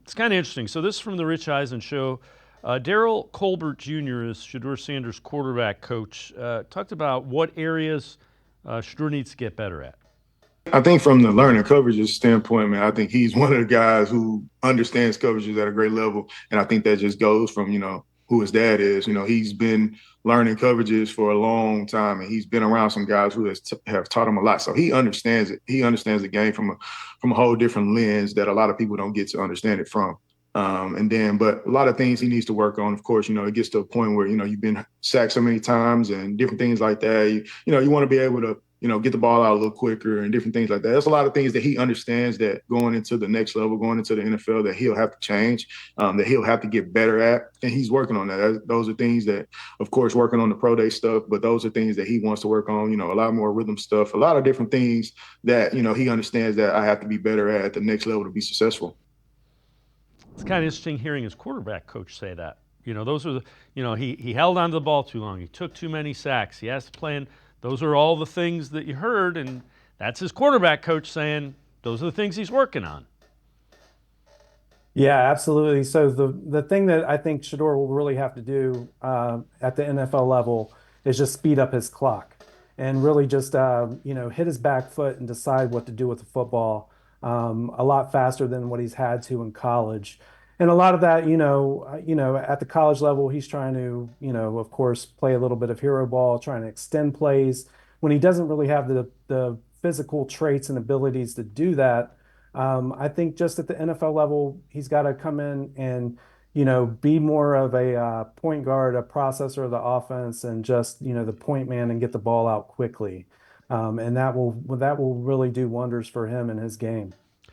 It's kind of interesting. So this is from the Rich Eisen show. Darrell Colbert Jr. is Shedeur Sanders' quarterback coach. Talked about what areas Shedeur needs to get better at. I think from the learning coverages standpoint, man, I think he's one of the guys who understands coverages at a great level. And I think that just goes from, who his dad is. He's been learning coverages for a long time and he's been around some guys who have taught him a lot. So he understands it. He understands the game from a whole different lens that a lot of people don't get to understand it from. But a lot of things he needs to work on. Of course, it gets to a point where, you've been sacked so many times and different things like that. You want to be able to get the ball out a little quicker and different things like that. There's a lot of things that he understands that going into the next level, going into the NFL, that he'll have to change, that he'll have to get better at. And he's working on that. Those are things that, of course, working on the pro day stuff, but those are things that he wants to work on, a lot more rhythm stuff, a lot of different things that, he understands that I have to be better at the next level to be successful. It's kind of interesting hearing his quarterback coach say that. Those are the, he held onto the ball too long. He took too many sacks. He has to play in. Those are all the things that you heard, and that's his quarterback coach saying those are the things he's working on. Yeah, absolutely. So the thing that I think Shador will really have to do at the NFL level is just speed up his clock and really just hit his back foot and decide what to do with the football a lot faster than what he's had to in college. And a lot of that, at the college level, he's trying to, of course, play a little bit of hero ball, trying to extend plays when he doesn't really have the physical traits and abilities to do that. I think just at the NFL level, he's got to come in and, be more of a point guard, a processor of the offense, and just, the point man and get the ball out quickly. And that will really do wonders for him in his game.